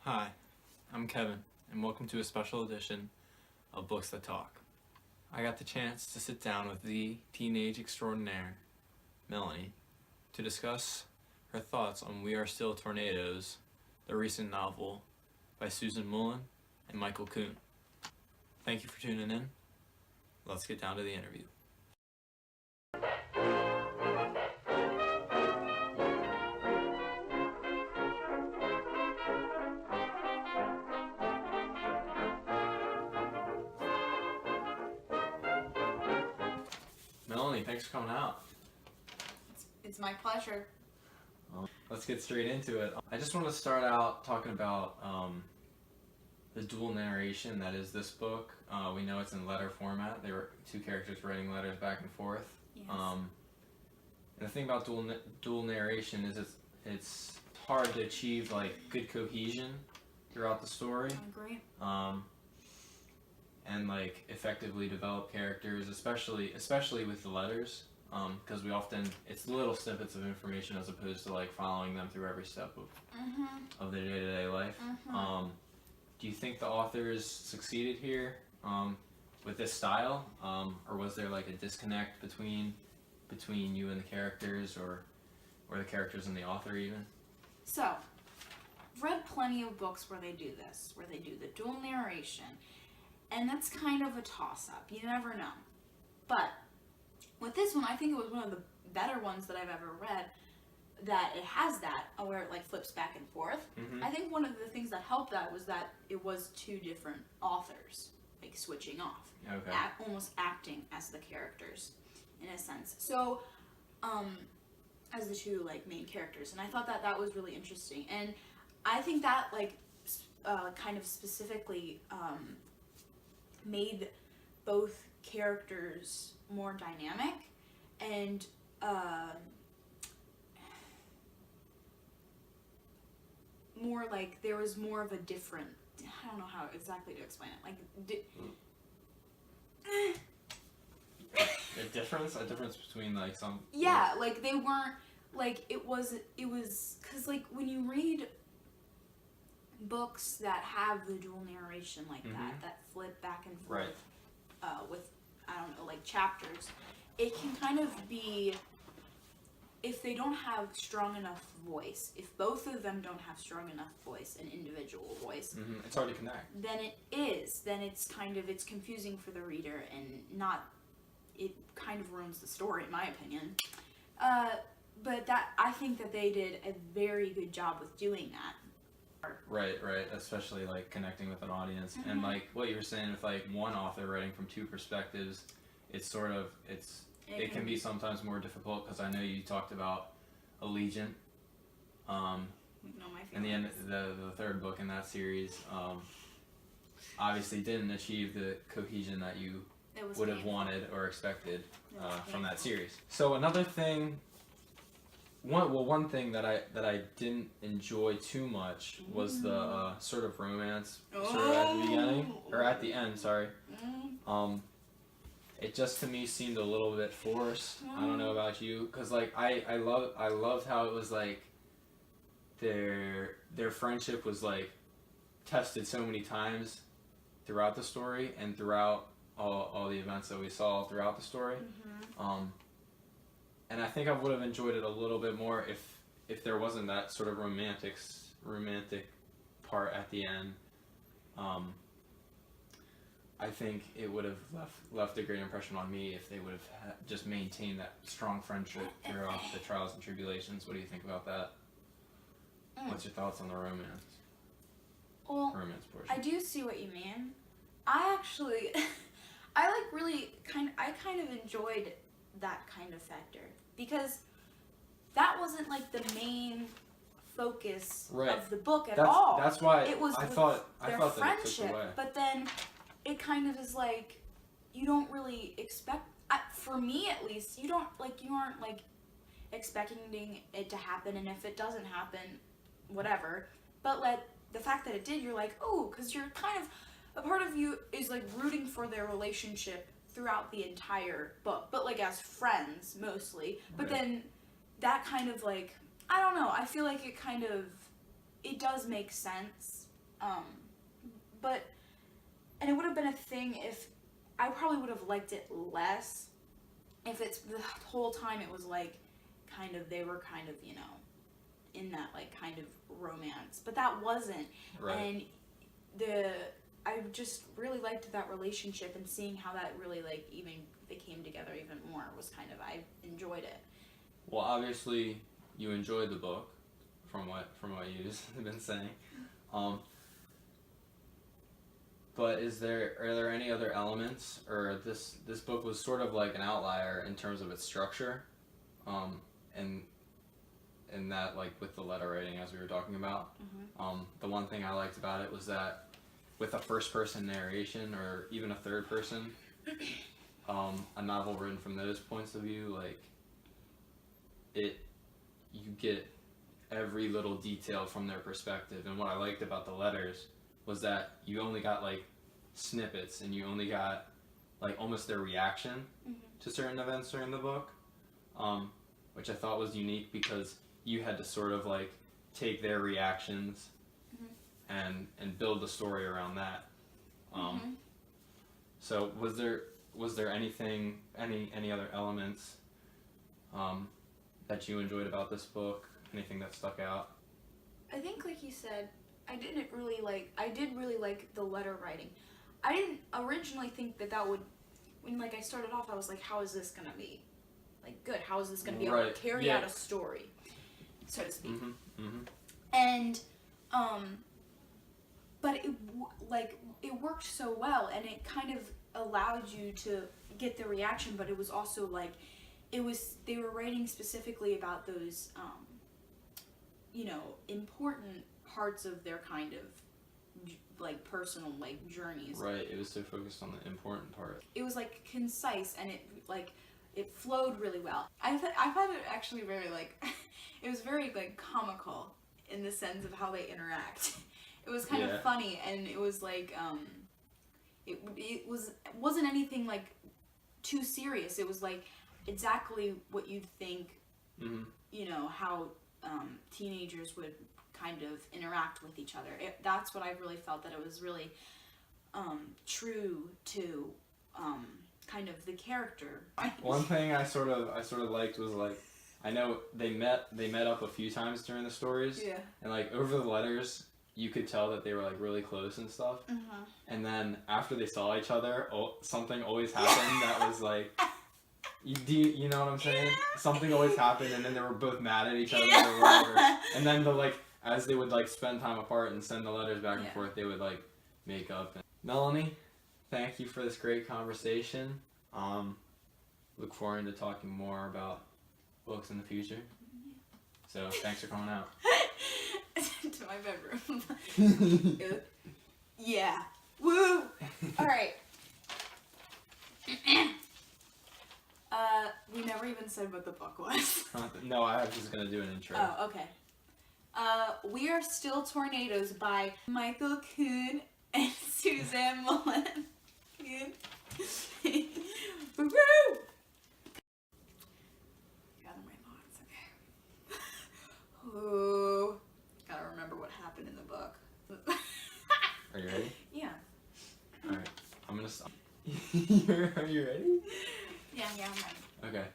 Hi, I'm Kevin, and welcome to a special edition of Books That Talk. I got the chance to sit down with the teenage extraordinaire, Melanie, to discuss her thoughts on We Are Still Tornadoes, the recent novel by Susan Mullen and Michael Kuhn. Thank you for tuning in. Let's get down to the interview. Melanie, thanks for coming out. It's my pleasure. Let's get straight into it. I just want to start out talking about the dual narration that is this book. We know it's in letter format. They were two characters writing letters back and forth. Yes. And the thing about dual narration is it's hard to achieve like good cohesion throughout the story. I agree. And like effectively develop characters, especially with the letters, because it's little snippets of information as opposed to like following them through every step of their day-to-day life. Do you think the authors succeeded here with this style, or was there like a disconnect between you and the characters, or the characters and the author even? So, I've read plenty of books where they do this, where they do the dual narration, and that's kind of a toss-up. You never know. But with this one, I think it was one of the better ones that I've ever read, that it has that, where it like flips back and forth. I think one of the things that helped that was that it was two different authors, like switching off. Okay. Almost acting as the characters, in a sense. So, as the two like main characters, and I thought that was really interesting, and I think that like kind of specifically made both characters more dynamic and more like there was more of a different, I don't know how exactly to explain it, like A difference between like some. yeah, like they weren't like it was because like when you read books that have the dual narration like that flip back and forth, Right. with I don't know, like chapters, it can kind of be, if they don't have strong enough voice, if both of them don't have strong enough voice, an individual voice, It's hard to connect. then it's confusing for the reader, and it kind of ruins the story in my opinion. But that, I think that they did a very good job with doing that. Right, especially like connecting with an audience, and like what you were saying with like one author writing from two perspectives, it can be sometimes more difficult, because I know you talked about Allegiant, in the end, the third book in that series, obviously didn't achieve the cohesion that you would have wanted or expected from that series. So another thing. One thing that I didn't enjoy too much was the sort of romance sort of at the beginning, or at the end, sorry. It just to me seemed a little bit forced. I don't know about you, because like I loved how it was like their friendship was like tested so many times throughout the story and throughout all the events that we saw throughout the story. And I think I would have enjoyed it a little bit more if there wasn't that sort of romantic part at the end. I think it would have left a great impression on me if they would have just maintained that strong friendship throughout the trials and tribulations. What do you think about that? What's your thoughts on the romance? Well, romance portion? I do see what you mean. I actually, I kind of enjoyed that kind of factor, because that wasn't like the main focus of the book at all. That's why it was I thought their that friendship, it took away. but then it kind of is like you don't really expect. For me, at least, you aren't like expecting it to happen, and if it doesn't happen, whatever. But like the fact that it did, you're like, oh, because you're kind of, a part of you is like rooting for their relationship throughout the entire book, but like as friends mostly. But then that kind of like, I don't know, I feel like it does make sense But, and it would have been a thing if, I probably would have liked it less if it's the whole time it was like, they were kind of, in that like kind of romance. But that wasn't. Right. And I just really liked that relationship, and seeing how that really like even they came together even more was I enjoyed it. Well, obviously you enjoyed the book from what you've been saying. But are there any other elements, or this book was sort of like an outlier in terms of its structure, and that, like, with the letter writing, as we were talking about. The one thing I liked about it was that with a first person narration, or even a third person, a novel written from those points of view, like, you get every little detail from their perspective. And what I liked about the letters was that you only got like snippets, and you only got like almost their reaction to certain events during the book, which I thought was unique, because you had to sort of like take their reactions and build the story around that. So was there anything, any other elements that you enjoyed about this book? Anything that stuck out? I think, like you said, I did really like the letter writing. I didn't originally think that would, when like I started off, I was like, how is this gonna be like good? How is this gonna be able to carry out a story, so to speak? And but it worked so well, and it kind of allowed you to get the reaction, but it was also like they were writing specifically about those important parts of their kind of like personal like journeys. Right, it was so focused on the important part. It was like concise, and it flowed really well. I found it actually very like it was very like comical in the sense of how they interact. It was kind of funny, and it was like it wasn't anything like too serious. It was like exactly what you'd think, how teenagers would kind of interact with each other. That's what I really felt, that it was really true to kind of the character. One thing I sort of liked was, like, I know they met up a few times during the stories, and like over the letters you could tell that they were like really close and stuff. And then after they saw each other, something always happened that was like, you know what I'm saying? Something always happened, and then they were both mad at each other or whatever. And then as they would like spend time apart and send the letters back and forth, they would like make up. Melanie, thank you for this great conversation. Look forward to talking more about books in the future. So thanks for coming out. To my bedroom. Yeah. Woo! Alright. We never even said what the book was. No, I was just gonna do an intro. Oh, okay. We Are Still Tornadoes by Michael Kuhn and Suzanne Mullen. Woo! Gather my thoughts, okay. Oh, gotta remember what happened in the book. Are you ready? Yeah. Alright, I'm gonna stop. Are you ready? Yeah, I'm ready. Okay.